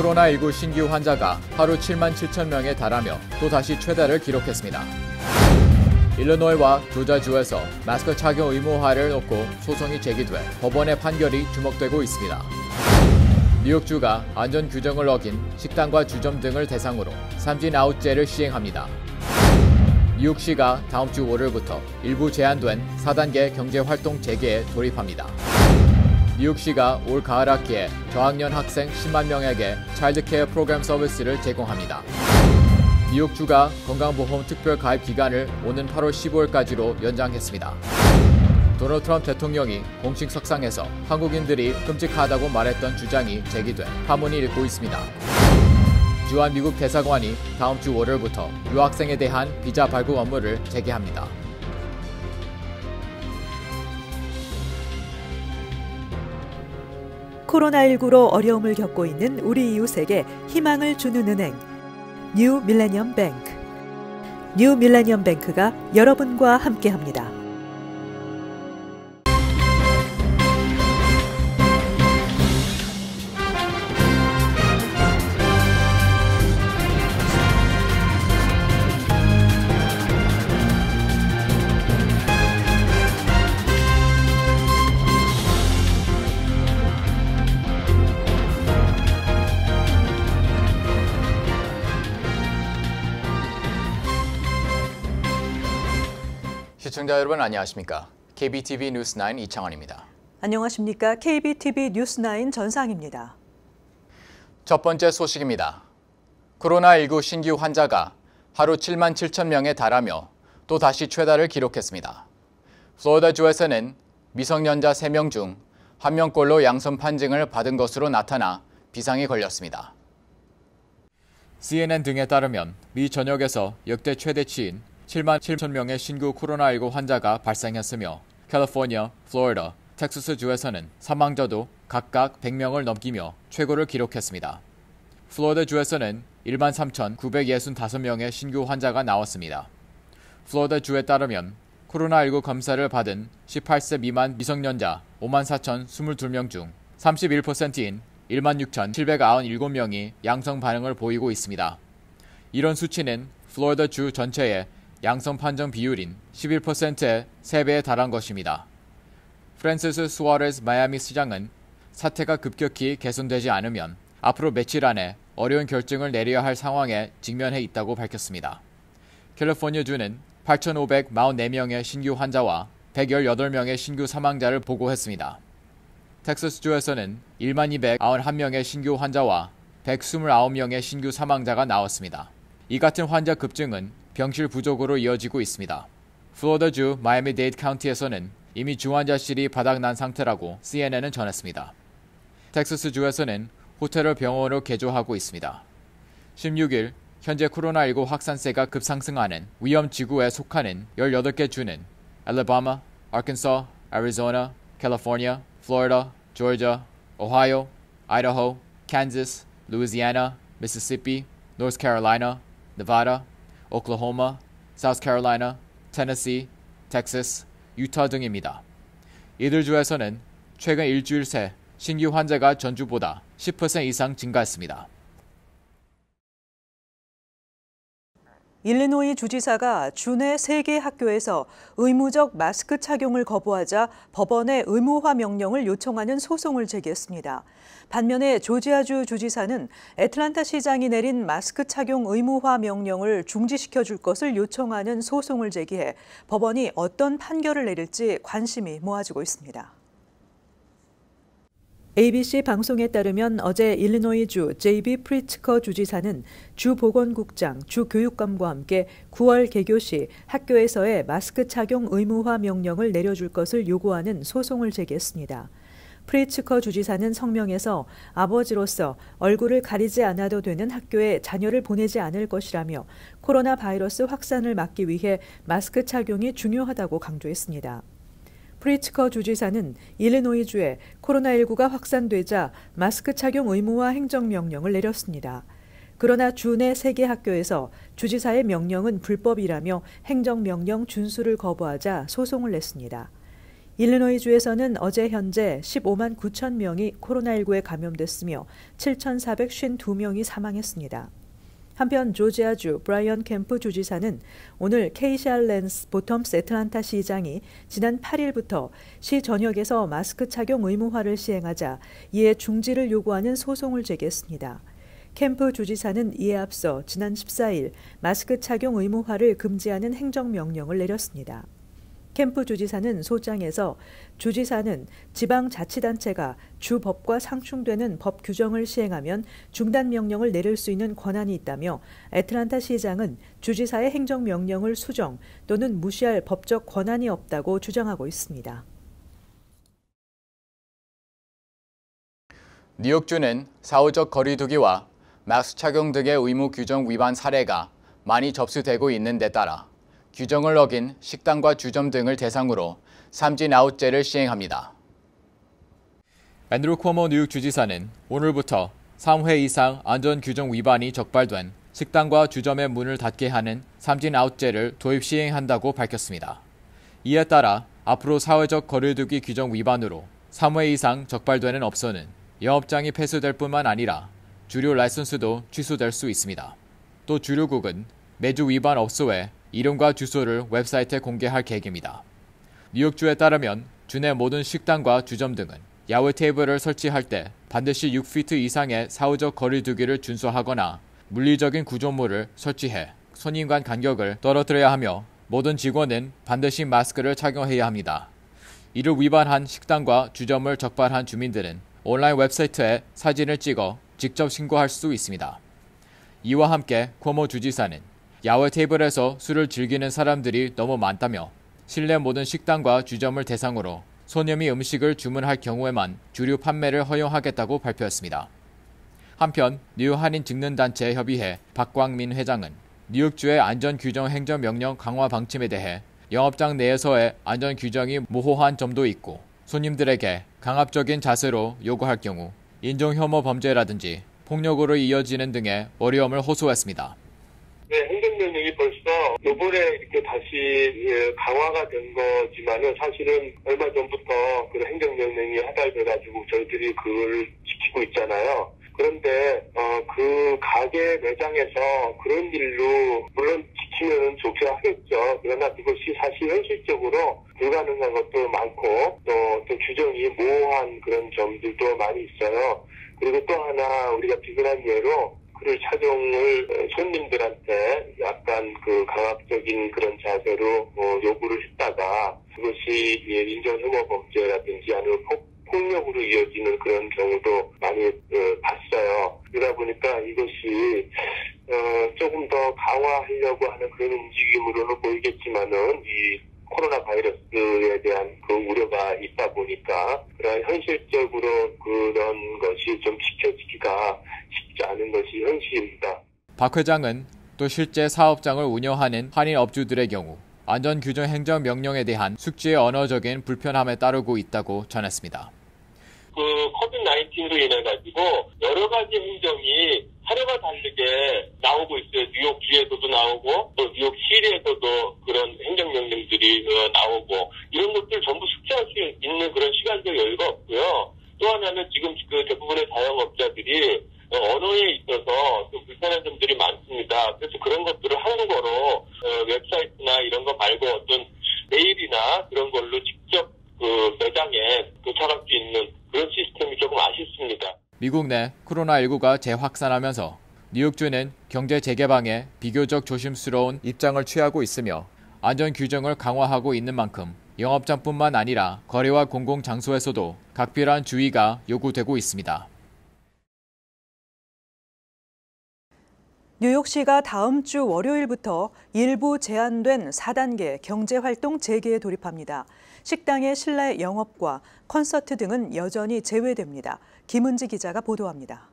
코로나19 신규 환자가 하루 7만 7천 명에 달하며 또다시 최다를 기록했습니다. 일리노이와 조지아주에서 마스크 착용 의무화를 놓고 소송이 제기돼 법원의 판결이 주목되고 있습니다. 뉴욕주가 안전 규정을 어긴 식당과 주점 등을 대상으로 삼진-아웃제를 시행합니다. 뉴욕시가 다음 주 월요일부터 일부 제한된 4단계 경제활동 재개에 돌입합니다. 뉴욕시가 올 가을 학기에 저학년 학생 10만 명에게 차일드케어 프로그램 서비스를 제공합니다. 뉴욕주가 건강보험 특별 가입 기간을 오는 8월 15일까지로 연장했습니다. 도널드 트럼프 대통령이 공식 석상에서 한국인들이 끔찍하다고 말했던 주장이 제기돼 파문이 일고 있습니다. 주한 미국 대사관이 다음 주 월요일부터 유학생에 대한 비자 발급 업무를 재개합니다. 코로나19로 어려움을 겪고 있는 우리 이웃에게 희망을 주는 은행, 뉴 밀레니엄 뱅크. 뉴 밀레니엄 뱅크가 여러분과 함께합니다. 시청자 여러분 안녕하십니까? KBTV 뉴스9 이창원입니다. 안녕하십니까? KBTV 뉴스9 전상입니다. 첫 번째 소식입니다. 코로나19 신규 환자가 하루 7만 7천 명에 달하며 또다시 최다를 기록했습니다. 플로리다주에서는 미성년자 3명 중 1명꼴로 양성 판정을 받은 것으로 나타나 비상이 걸렸습니다. CNN 등에 따르면 미 전역에서 역대 최대치인 7만 7천 명의 신규 코로나19 환자가 발생했으며 캘리포니아, 플로리다, 텍사스주에서는 사망자도 각각 100명을 넘기며 최고를 기록했습니다. 플로리다주에서는 1만 3,965명의 신규 환자가 나왔습니다. 플로리다주에 따르면 코로나19 검사를 받은 18세 미만 미성년자 5만 4,022명 중 31%인 1만 6,797명이 양성 반응을 보이고 있습니다. 이런 수치는 플로리다주 전체의 양성 판정 비율인 11%의 3배에 달한 것입니다. 프랜시스 수아레스 마이애미 시장은 사태가 급격히 개선되지 않으면 앞으로 며칠 안에 어려운 결정을 내려야 할 상황에 직면해 있다고 밝혔습니다. 캘리포니아주는 8,544명의 신규 환자와 118명의 신규 사망자를 보고했습니다. 텍사스주에서는 1만 291명의 신규 환자와 129명의 신규 사망자가 나왔습니다. 이 같은 환자 급증은 병실 부족으로 이어지고 있습니다. 플로리다주 마이애미-데이드 카운티에서는 이미 중환자실이 바닥난 상태라고 CNN은 전했습니다. 텍사스주에서는 호텔을 병원으로 개조하고 있습니다. 16일 현재 코로나19 확산세가 급상승하는 위험지구에 속하는 18개 주는 알래바마, 아르칸소, 애리조나, 캘리포니아, 플로리다, 조지아, 오하이오, 아이다호, 캔자스, 루이지애나, 미시시피, 노스캐롤라이나, 네바다, 오클라호마, 사우스캐롤라이나, 테네시, 텍사스, 유타 등입니다. 이들 주에서는 최근 일주일 새 신규 환자가 전주보다 10% 이상 증가했습니다. 일리노이 주지사가 주내 3개 학교에서 의무적 마스크 착용을 거부하자 법원에 의무화 명령을 요청하는 소송을 제기했습니다. 반면에 조지아주 주지사는 애틀랜타 시장이 내린 마스크 착용 의무화 명령을 중지시켜 줄 것을 요청하는 소송을 제기해 법원이 어떤 판결을 내릴지 관심이 모아지고 있습니다. ABC 방송에 따르면 어제 일리노이주 제이비 프리츠커 주지사는 주 보건국장, 주 교육감과 함께 9월 개교 시 학교에서의 마스크 착용 의무화 명령을 내려줄 것을 요구하는 소송을 제기했습니다. 프리츠커 주지사는 성명에서 아버지로서 얼굴을 가리지 않아도 되는 학교에 자녀를 보내지 않을 것이라며 코로나 바이러스 확산을 막기 위해 마스크 착용이 중요하다고 강조했습니다. 프리츠커 주지사는 일리노이주에 코로나19가 확산되자 마스크 착용 의무화 행정명령을 내렸습니다. 그러나 주 내 3개 학교에서 주지사의 명령은 불법이라며 행정명령 준수를 거부하자 소송을 냈습니다. 일리노이주에서는 어제 현재 15만 9천 명이 코로나19에 감염됐으며 7,452명이 사망했습니다. 한편 조지아주 브라이언 캠프 주지사는 오늘 케이샤 랜스 보텀스 애틀란타 시장이 지난 8일부터 시 전역에서 마스크 착용 의무화를 시행하자 이에 중지를 요구하는 소송을 제기했습니다. 캠프 주지사는 이에 앞서 지난 14일 마스크 착용 의무화를 금지하는 행정명령을 내렸습니다. 캠프 주지사는 소장에서 주지사는 지방자치단체가 주법과 상충되는 법 규정을 시행하면 중단 명령을 내릴 수 있는 권한이 있다며 애틀란타 시장은 주지사의 행정명령을 수정 또는 무시할 법적 권한이 없다고 주장하고 있습니다. 뉴욕주는 사후적 거리 두기와 마스크 착용 등의 의무 규정 위반 사례가 많이 접수되고 있는 데 따라 규정을 어긴 식당과 주점 등을 대상으로 삼진아웃제를 시행합니다. 앤드루 쿼모 뉴욕 주지사는 오늘부터 3회 이상 안전규정 위반이 적발된 식당과 주점의 문을 닫게 하는 삼진아웃제를 도입 시행한다고 밝혔습니다. 이에 따라 앞으로 사회적 거리두기 규정 위반으로 3회 이상 적발되는 업소는 영업장이 폐쇄될 뿐만 아니라 주류 라이선스도 취소될 수 있습니다. 또 주류국은 매주 위반 업소의 이름과 주소를 웹사이트에 공개할 계획입니다. 뉴욕주에 따르면 주내 모든 식당과 주점 등은 야외 테이블을 설치할 때 반드시 6피트 이상의 사후적 거리두기를 준수하거나 물리적인 구조물을 설치해 손님 간 간격을 떨어뜨려야 하며 모든 직원은 반드시 마스크를 착용해야 합니다. 이를 위반한 식당과 주점을 적발한 주민들은 온라인 웹사이트에 사진을 찍어 직접 신고할 수 있습니다. 이와 함께 쿼모 주지사는 야외 테이블에서 술을 즐기는 사람들이 너무 많다며 실내 모든 식당과 주점을 대상으로 손님이 음식을 주문할 경우에만 주류 판매를 허용하겠다고 발표했습니다. 한편 뉴욕 한인직능단체 협의회 박광민 회장은 뉴욕주의 안전규정 행정명령 강화 방침에 대해 영업장 내에서의 안전규정이 모호한 점도 있고 손님들에게 강압적인 자세로 요구할 경우 인종혐오 범죄라든지 폭력으로 이어지는 등의 어려움을 호소했습니다. 네, 행정명령이 벌써 요번에 이렇게 다시 강화가 된 거지만은 사실은 얼마 전부터 그 행정명령이 하달돼가지고 저희들이 그걸 지키고 있잖아요. 그런데 그 가게 매장에서 그런 일로 물론 지키면 좋게 하겠죠. 그러나 그것이 사실 현실적으로 불가능한 것도 많고 또 규정이 모호한 그런 점들도 많이 있어요. 그리고 또 하나 우리가 비근한 예로 그를 착용을 손님들한테 약간 그 강압적인 그런 자세로 요구를 했다가 그것이 인종혐오 범죄라든지 아니면 폭력으로 이어지는 그런 경우도 많이 봤어요. 그러다 보니까 이것이 조금 더 강화하려고 하는 그런 움직임으로는 보이겠지만은 이 코로나 바이러스에 대한 그 우려가 있다 보니까 현실적으로 그런 것이 좀 지켜지기가 쉽지 않은 것이 현실입니다. 박 회장은 또 실제 사업장을 운영하는 한인 업주들의 경우 안전규정 행정명령에 대한 숙지의 언어적인 불편함에 따르고 있다고 전했습니다. 그 코비드-19로 인해가지고 여러 가지 행정이 사례가 다르게 나오고 있어요. 뉴욕주에서도 나오고 또 뉴욕시에서도 그런 행정명령들이 나오고 이런 것들 전부 숙지할 수 있는 그런 시간적 여유가 없고요. 또 하나는 지금 그 대부분의 자영업자들이 언어에 있어서 좀 불편한 점들이 많습니다. 그래서 그런 것들을 한국어로 웹사이트나 이런 거 말고 어떤 메일이나 그런 걸로 직접 그 매장에 도착할 수 있는 그런 시스템이 조금 아쉽습니다. 미국 내 코로나19가 재확산하면서 뉴욕주는 경제 재개방에 비교적 조심스러운 입장을 취하고 있으며 안전규정을 강화하고 있는 만큼 영업장뿐만 아니라 거래와 공공장소에서도 각별한 주의가 요구되고 있습니다. 뉴욕시가 다음 주 월요일부터 일부 제한된 4단계 경제활동 재개에 돌입합니다. 식당의 실내 영업과 콘서트 등은 여전히 제외됩니다. 김은지 기자가 보도합니다.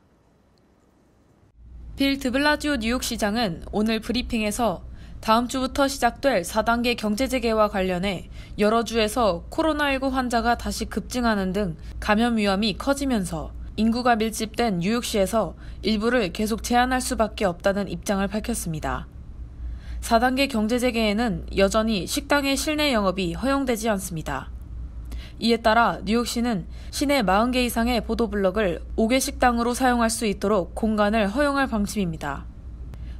빌 드블라지오 뉴욕시장은 오늘 브리핑에서 다음 주부터 시작될 4단계 경제재개와 관련해 여러 주에서 코로나19 환자가 다시 급증하는 등 감염 위험이 커지면서 인구가 밀집된 뉴욕시에서 일부를 계속 제한할 수밖에 없다는 입장을 밝혔습니다. 4단계 경제재개에는 여전히 식당의 실내 영업이 허용되지 않습니다. 이에 따라 뉴욕시는 시내 40개 이상의 보도블럭을 5개 식당으로 사용할 수 있도록 공간을 허용할 방침입니다.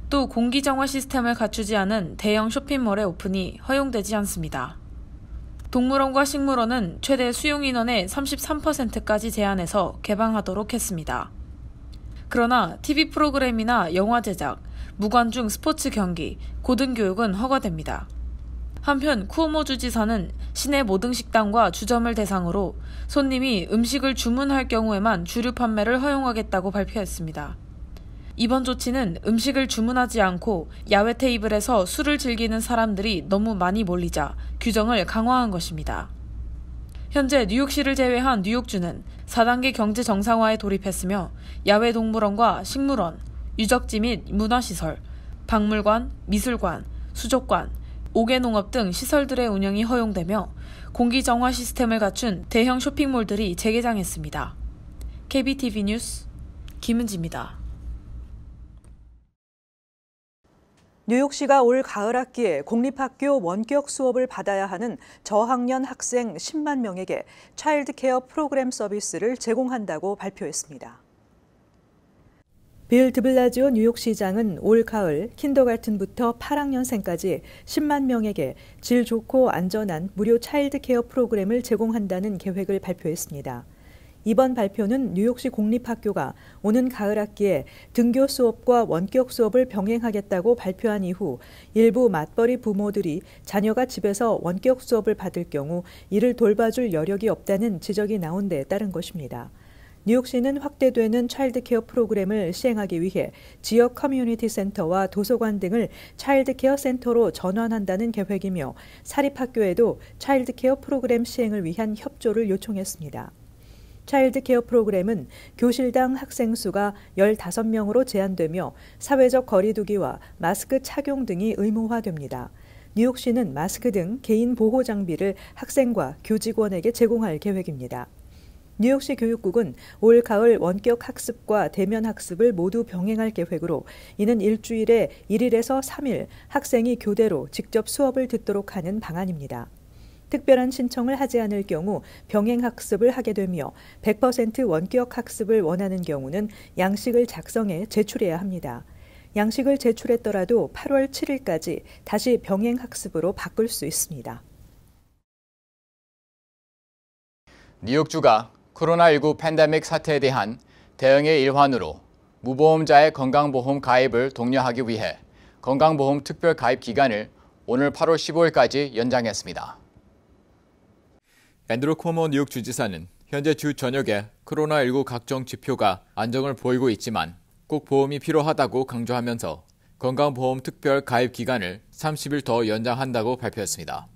또 공기정화 시스템을 갖추지 않은 대형 쇼핑몰의 오픈이 허용되지 않습니다. 동물원과 식물원은 최대 수용 인원의 33%까지 제한해서 개방하도록 했습니다. 그러나 TV 프로그램이나 영화 제작, 무관중 스포츠 경기, 고등교육은 허가됩니다. 한편 쿠오모 주지사는 시내 모든 식당과 주점을 대상으로 손님이 음식을 주문할 경우에만 주류 판매를 허용하겠다고 발표했습니다. 이번 조치는 음식을 주문하지 않고 야외 테이블에서 술을 즐기는 사람들이 너무 많이 몰리자 규정을 강화한 것입니다. 현재 뉴욕시를 제외한 뉴욕주는 4단계 경제 정상화에 돌입했으며 야외 동물원과 식물원, 유적지 및 문화시설, 박물관, 미술관, 수족관, 5개 농업 등 시설들의 운영이 허용되며 공기정화 시스템을 갖춘 대형 쇼핑몰들이 재개장했습니다. KBTV 뉴스 김은지입니다. 뉴욕시가 올 가을 학기에 공립학교 원격 수업을 받아야 하는 저학년 학생 10만 명에게 차일드 케어 프로그램 서비스를 제공한다고 발표했습니다. 빌 드블라지오 뉴욕시장은 올 가을 킨더가튼부터 8학년생까지 10만 명에게 질 좋고 안전한 무료 차일드 케어 프로그램을 제공한다는 계획을 발표했습니다. 이번 발표는 뉴욕시 공립학교가 오는 가을 학기에 등교 수업과 원격 수업을 병행하겠다고 발표한 이후 일부 맞벌이 부모들이 자녀가 집에서 원격 수업을 받을 경우 이를 돌봐줄 여력이 없다는 지적이 나온 데 따른 것입니다. 뉴욕시는 확대되는 차일드 케어 프로그램을 시행하기 위해 지역 커뮤니티 센터와 도서관 등을 차일드 케어 센터로 전환한다는 계획이며 사립학교에도 차일드 케어 프로그램 시행을 위한 협조를 요청했습니다. 차일드 케어 프로그램은 교실당 학생 수가 15명으로 제한되며 사회적 거리 두기와 마스크 착용 등이 의무화됩니다. 뉴욕시는 마스크 등 개인 보호 장비를 학생과 교직원에게 제공할 계획입니다. 뉴욕시 교육국은 올 가을 원격 학습과 대면 학습을 모두 병행할 계획으로 이는 일주일에 1일에서 3일 학생이 교대로 직접 수업을 듣도록 하는 방안입니다. 특별한 신청을 하지 않을 경우 병행학습을 하게 되며 100% 원격 학습을 원하는 경우는 양식을 작성해 제출해야 합니다. 양식을 제출했더라도 8월 7일까지 다시 병행학습으로 바꿀 수 있습니다. 뉴욕주가 코로나19 팬데믹 사태에 대한 대응의 일환으로 무보험자의 건강보험 가입을 독려하기 위해 건강보험 특별 가입 기간을 오늘 8월 15일까지 연장했습니다. 앤드루 쿠오모 뉴욕 주지사는 현재 주 전역에 코로나19 각종 지표가 안정을 보이고 있지만 꼭 보험이 필요하다고 강조하면서 건강보험 특별 가입 기간을 30일 더 연장한다고 발표했습니다.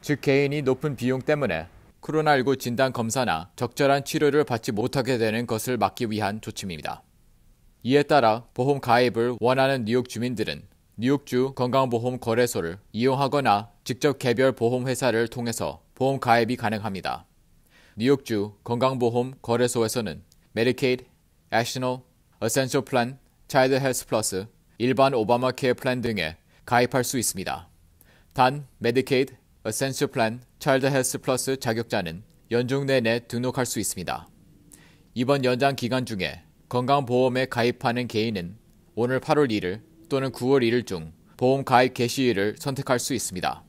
즉 개인이 높은 비용 때문에 코로나19 진단 검사나 적절한 치료를 받지 못하게 되는 것을 막기 위한 조치입니다. 이에 따라 보험 가입을 원하는 뉴욕 주민들은 뉴욕주 건강보험 거래소를 이용하거나 직접 개별 보험회사를 통해서 보험 가입이 가능합니다. 뉴욕주 건강보험 거래소에서는 메디케이드, 애셔널, 어센셜 플랜, 차일드 헬스 플러스, 일반 오바마 케어 플랜 등에 가입할 수 있습니다. 단 메디케이드, 어센셜 플랜, 차일드 헬스 플러스 자격자는 연중 내내 등록할 수 있습니다. 이번 연장 기간 중에 건강보험에 가입하는 개인은 오늘 8월 1일 또는 9월 1일 중 보험 가입 개시일을 선택할 수 있습니다.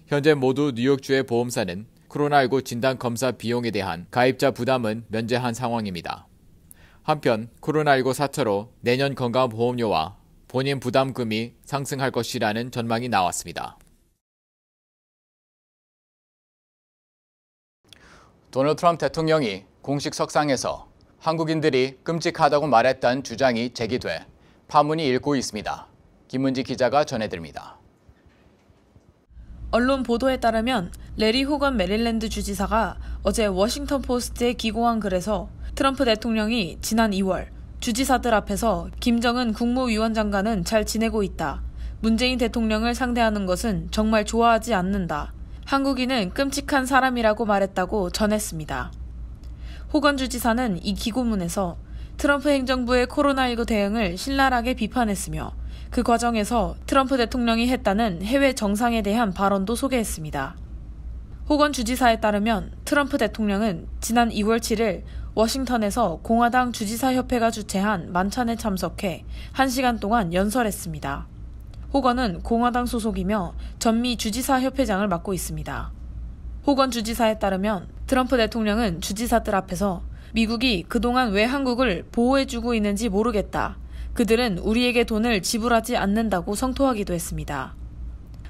현재 모두 뉴욕주의 보험사는 코로나19 진단검사 비용에 대한 가입자 부담은 면제한 상황입니다. 한편 코로나19 사태로 내년 건강보험료와 본인 부담금이 상승할 것이라는 전망이 나왔습니다. 도널드 트럼프 대통령이 공식 석상에서 한국인들이 끔찍하다고 말했던 주장이 제기돼 파문이 일고 있습니다. 김은지 기자가 전해드립니다. 언론 보도에 따르면 레리 호건 메릴랜드 주지사가 어제 워싱턴 포스트에 기고한 글에서 트럼프 대통령이 지난 2월 주지사들 앞에서 김정은 국무위원장과는 잘 지내고 있다. 문재인 대통령을 상대하는 것은 정말 좋아하지 않는다. 한국인은 끔찍한 사람이라고 말했다고 전했습니다. 호건 주지사는 이 기고문에서 트럼프 행정부의 코로나19 대응을 신랄하게 비판했으며 그 과정에서 트럼프 대통령이 했다는 해외 정상에 대한 발언도 소개했습니다. 호건 주지사에 따르면 트럼프 대통령은 지난 2월 7일 워싱턴에서 공화당 주지사협회가 주최한 만찬에 참석해 1시간 동안 연설했습니다. 호건은 공화당 소속이며 전미 주지사협회장을 맡고 있습니다. 호건 주지사에 따르면 트럼프 대통령은 주지사들 앞에서 미국이 그동안 왜 한국을 보호해주고 있는지 모르겠다. 그들은 우리에게 돈을 지불하지 않는다고 성토하기도 했습니다.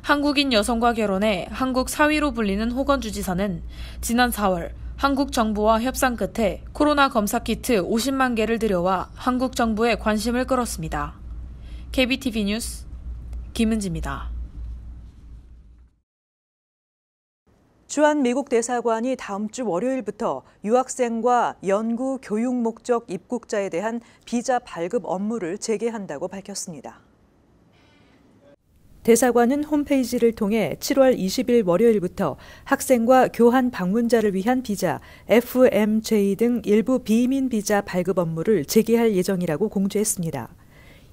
한국인 여성과 결혼해 한국 사위로 불리는 호건 주지사는 지난 4월 한국 정부와 협상 끝에 코로나 검사 키트 50만 개를 들여와 한국 정부의 관심을 끌었습니다. KBTV 뉴스 김은지입니다. 주한 미국 대사관이 다음 주 월요일부터 유학생과 연구 교육 목적 입국자에 대한 비자 발급 업무를 재개한다고 밝혔습니다. 대사관은 홈페이지를 통해 7월 20일 월요일부터 학생과 교환 방문자를 위한 비자, FMJ 등 일부 비이민 비자 발급 업무를 재개할 예정이라고 공지했습니다.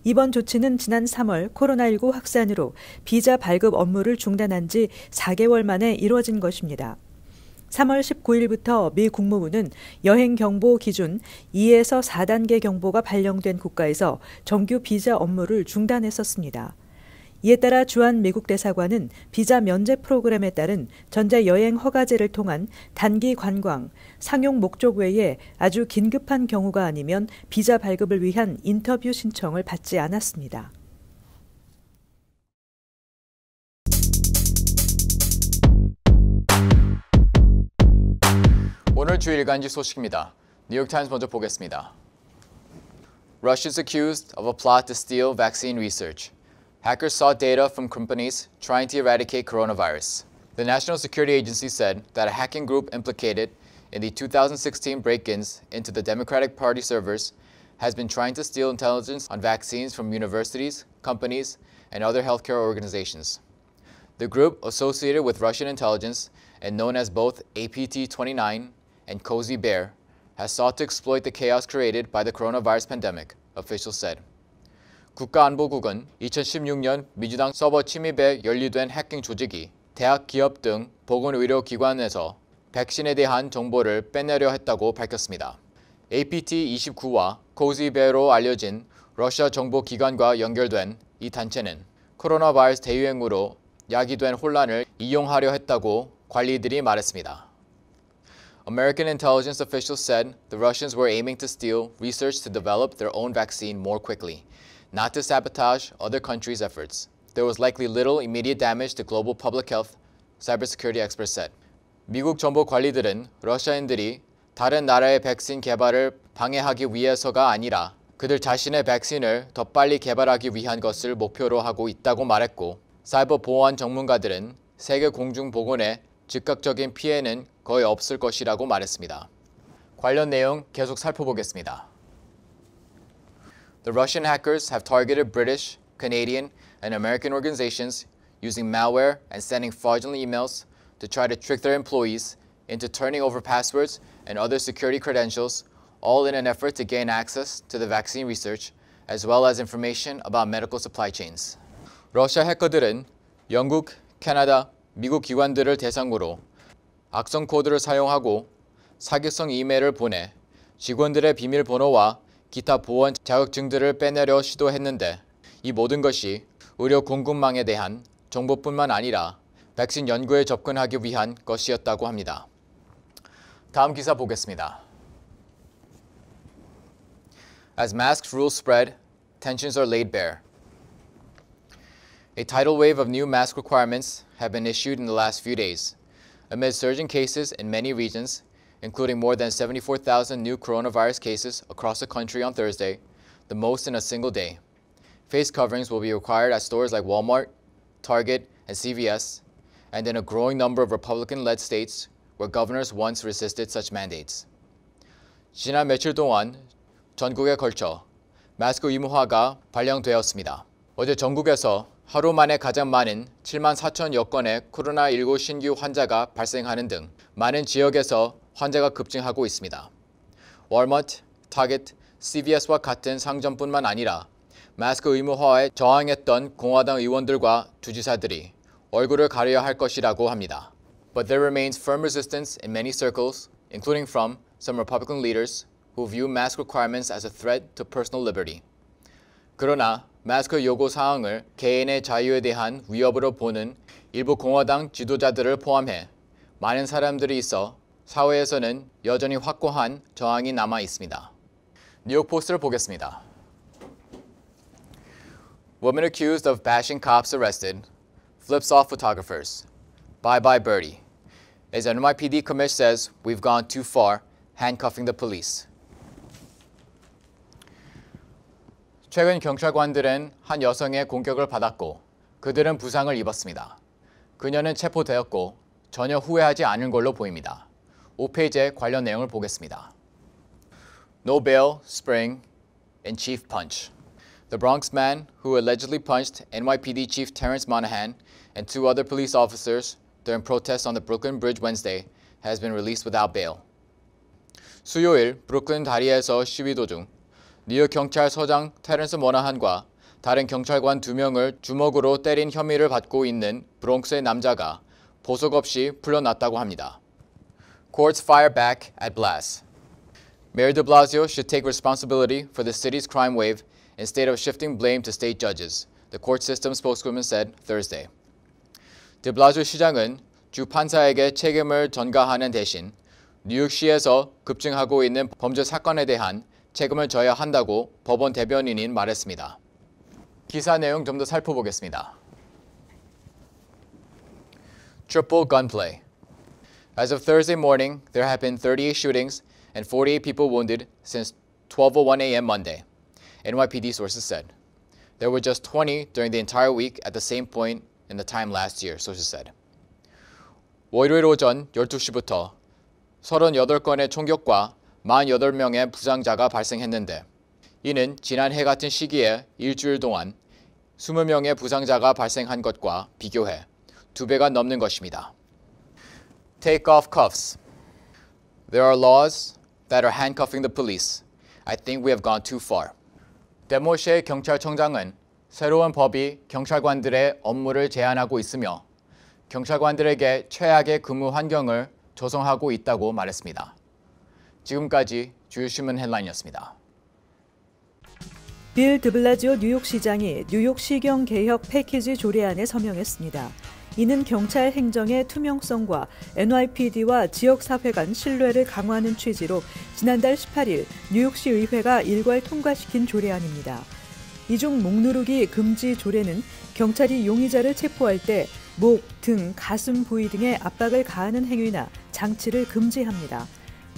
이번 조치는 지난 3월 코로나19 확산으로 비자 발급 업무를 중단한 지 4개월 만에 이루어진 것입니다. 3월 19일부터 미 국무부는 여행 경보 기준 2에서 4단계 경보가 발령된 국가에서 정규 비자 업무를 중단했었습니다. 이에 따라 주한 미국 대사관은 비자 면제 프로그램에 따른 전자 여행 허가제를 통한 단기 관광, 상용 목적 외에 아주 긴급한 경우가 아니면 비자 발급을 위한 인터뷰 신청을 받지 않았습니다. 오늘 주 일간지 소식입니다. 뉴욕타임스 먼저 보겠습니다. Russia is accused of a plot to steal vaccine research. Hackers sought data from companies trying to eradicate coronavirus. The National Security Agency said that a hacking group implicated in the 2016 break-ins into the Democratic Party servers has been trying to steal intelligence on vaccines from universities, companies, and other healthcare organizations. The group, associated with Russian intelligence and known as both APT-29 and Cozy Bear, has sought to exploit the chaos created by the coronavirus pandemic, officials said. 국가안보국은 2016년 민주당 서버 침입에 연루된 해킹 조직이 대학, 기업 등 보건의료기관에서 백신에 대한 정보를 빼내려 했다고 밝혔습니다. APT-29와 코지베로 알려진 러시아 정보기관과 연결된 이 단체는 코로나 바이러스 대유행으로 야기된 혼란을 이용하려 했다고 관리들이 말했습니다. American intelligence officials said the Russians were aiming to steal research to develop their own vaccine more quickly, not to sabotage other countries' efforts. There was likely little immediate damage to global public health, cybersecurity experts said. 미국 정보 관리들은 러시아인들이 다른 나라의 백신 개발을 방해하기 위해서가 아니라 그들 자신의 백신을 더 빨리 개발하기 위한 것을 목표로 하고 있다고 말했고, 사이버 보안 전문가들은 세계 공중보건에 즉각적인 피해는 거의 없을 것이라고 말했습니다. 관련 내용 계속 살펴보겠습니다. The Russian hackers have targeted British, Canadian, and American organizations using malware and sending fraudulent emails to try to trick their employees into turning over passwords and other security credentials, all in an effort to gain access to the vaccine research, as well as information about medical supply chains. 러시아 해커들은 영국, 캐나다, 미국 기관들을 대상으로 악성 코드를 사용하고 사기성 이메일을 보내 직원들의 비밀번호와 기타 보안 자격증들을 빼내려 시도했는데, 이 모든 것이 의료 공급망에 대한 정보뿐만 아니라 백신 연구에 접근하기 위한 것이었다고 합니다. 다음 기사 보겠습니다. As mask rules spread, tensions are laid bare. A tidal wave of new mask requirements have been issued in the last few days, amid surging cases in many regions, including more than 74,000 new coronavirus cases across the country on Thursday, the most in a single day. Face coverings will be required at stores like Walmart, Target, and CVS, and in a growing number of Republican-led states where governors once resisted such mandates. 지난 며칠 동안 전국에 걸쳐 마스크 의무화가 발령되었습니다. 어제 전국에서 하루 만에 가장 많은 7만 4천여 건의 코로나19 신규 환자가 발생하는 등 많은 지역에서 환자가 급증하고 있습니다. 월마트, 타겟, CVS와 같은 상점뿐만 아니라 마스크 의무화에 저항했던 공화당 의원들과 주지사들이 얼굴을 가려야 할 것이라고 합니다. But there remains firm resistance in many circles, including from some Republican leaders who view mask requirements as a threat to personal liberty. 그러나 마스크 요구 사항을 개인의 자유에 대한 위협으로 보는 일부 공화당 지도자들을 포함해 많은 사람들이 있어 사회에서는 여전히 확고한 저항이 남아 있습니다. 뉴욕 포스트를 보겠습니다. Woman accused of bashing cops arrested, flips off photographers. Bye bye birdie. As NYPD commish says, we've gone too far, handcuffing the police. 최근 경찰관들은 한 여성의 공격을 받았고 그들은 부상을 입었습니다. 그녀는 체포되었고 전혀 후회하지 않은 걸로 보입니다. 5페이지의 관련 내용을 보겠습니다. No bail, spring, and chief punch. The Bronx man who allegedly punched NYPD Chief Terrence Monahan and 2 other police officers during protests on the Brooklyn Bridge Wednesday has been released without bail. 수요일 브루클린 다리에서 시위 도중 뉴욕 경찰서장 테런스 모나한과 다른 경찰관 2명을 주먹으로 때린 혐의를 받고 있는 브롱스의 남자가 보석 없이 풀려났다고 합니다. Courts fire back at Blas. Mayor de Blasio should take responsibility for the city's crime wave instead of shifting blame to state judges, the court system spokeswoman said Thursday. de Blasio 시장은 주 판사에게 책임을 전가하는 대신 뉴욕시에서 급증하고 있는 범죄 사건에 대한 책임을 져야 한다고 법원 대변인인 말했습니다. 기사 내용 좀 더 살펴보겠습니다. Triple gunplay. As of Thursday morning, there have been 38 shootings and 48 people wounded since 12:01 a.m. Monday, NYPD sources said. There were just 20 during the entire week at the same point in the time last year, sources said. 월요일 오전 12시부터 38건의 총격과 48명의 부상자가 발생했는데 이는 지난해 같은 시기에 일주일 동안 20명의 부상자가 발생한 것과 비교해 2배가 넘는 것입니다. Take off cuffs. There are laws that are handcuffing the police. I think we have gone too far. 데모시의 경찰청장은 새로운 법이 경찰관들의 업무를 제한하고 있으며 경찰관들에게 최악의 근무 환경을 조성하고 있다고 말했습니다. 지금까지 주요 신문 헤드라인이었습니다. 빌 드블라지오 뉴욕시장이 뉴욕시경 개혁 패키지 조례안에 서명했습니다. 이는 경찰 행정의 투명성과 NYPD와 지역사회 간 신뢰를 강화하는 취지로 지난달 18일 뉴욕시 의회가 일괄 통과시킨 조례안입니다. 이 중 목누르기 금지 조례는 경찰이 용의자를 체포할 때 목, 등, 가슴 부위 등에 압박을 가하는 행위나 장치를 금지합니다.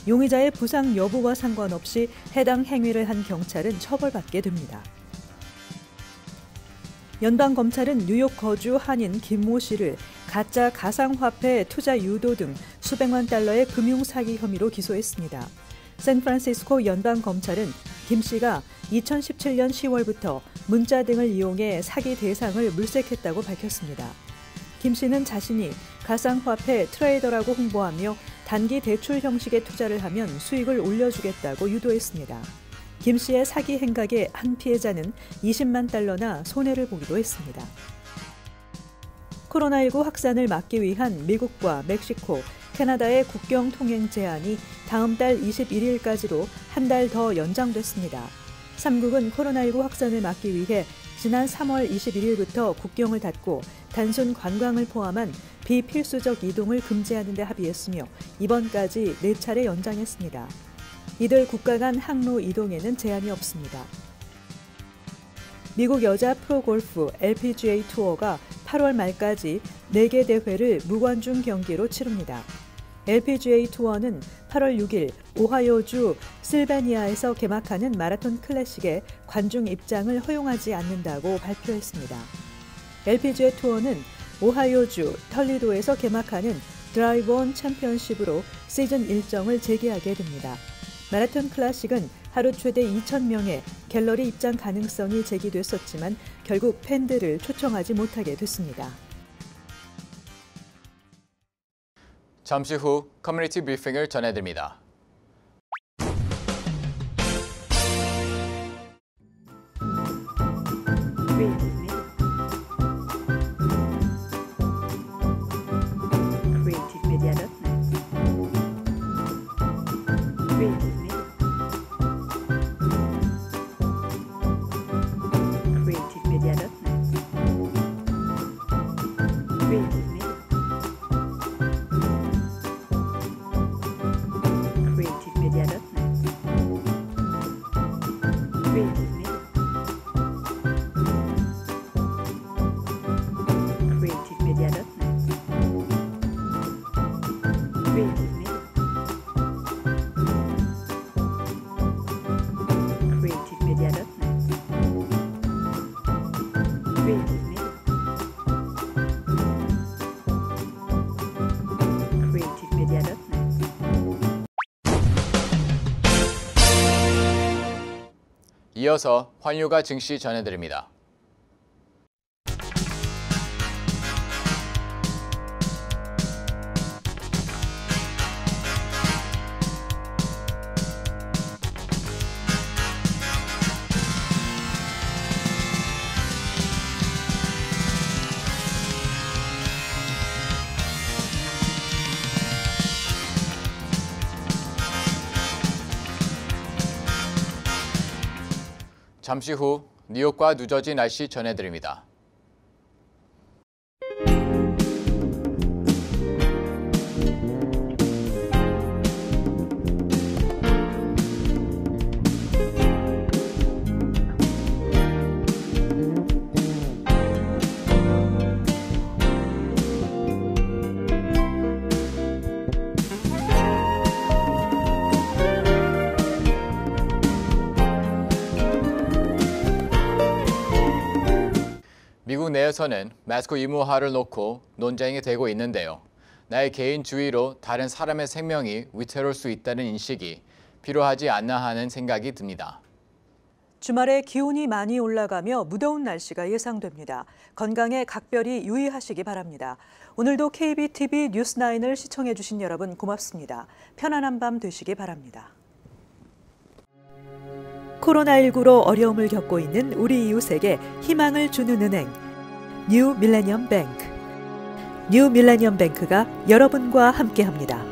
용의자의 부상 여부와 상관없이 해당 행위를 한 경찰은 처벌받게 됩니다. 연방검찰은 뉴욕 거주 한인 김모 씨를 가짜 가상화폐 투자 유도 등 수백만 달러의 금융 사기 혐의로 기소했습니다. 샌프란시스코 연방검찰은 김 씨가 2017년 10월부터 문자 등을 이용해 사기 대상을 물색했다고 밝혔습니다. 김 씨는 자신이 가상화폐 트레이더라고 홍보하며 단기 대출 형식의 투자를 하면 수익을 올려주겠다고 유도했습니다. 김 씨의 사기 행각의 한 피해자는 20만 달러나 손해를 보기도 했습니다. 코로나19 확산을 막기 위한 미국과 멕시코, 캐나다의 국경 통행 제한이 다음 달 21일까지로 한 달 더 연장됐습니다. 3국은 코로나19 확산을 막기 위해 지난 3월 21일부터 국경을 닫고 단순 관광을 포함한 비필수적 이동을 금지하는 데 합의했으며 이번까지 4차례 연장했습니다. 이들 국가 간 항로 이동에는 제한이 없습니다. 미국 여자 프로골프 LPGA 투어가 8월 말까지 4개 대회를 무관중 경기로 치릅니다. LPGA 투어는 8월 6일 오하이오주 실베니아에서 개막하는 마라톤 클래식에 관중 입장을 허용하지 않는다고 발표했습니다. LPGA 투어는 오하이오주 털리도에서 개막하는 드라이브-온 챔피언십으로 시즌 일정을 재개하게 됩니다. 마라톤 클래식은 하루 최대 2,000명의 갤러리 입장 가능성이 제기됐었지만 결국 팬들을 초청하지 못하게 됐습니다. 잠시 후 커뮤니티 브리핑을 전해드립니다. Creative 이어서 환율과 증시 전해드립니다. 잠시 후 뉴욕과 뉴저지 날씨 전해드립니다. 미국 내에서는 마스크 의무화를 놓고 논쟁이 되고 있는데요. 나의 개인 주의로 다른 사람의 생명이 위태로울 수 있다는 인식이 필요하지 않나 하는 생각이 듭니다. 주말에 기온이 많이 올라가며 무더운 날씨가 예상됩니다. 건강에 각별히 유의하시기 바랍니다. 오늘도 KBTV 뉴스9을 시청해 주신 여러분 고맙습니다. 편안한 밤 되시기 바랍니다. 코로나19로 어려움을 겪고 있는 우리 이웃에게 희망을 주는 은행, 뉴 밀레니엄 뱅크. 뉴 밀레니엄 뱅크가 여러분과 함께합니다.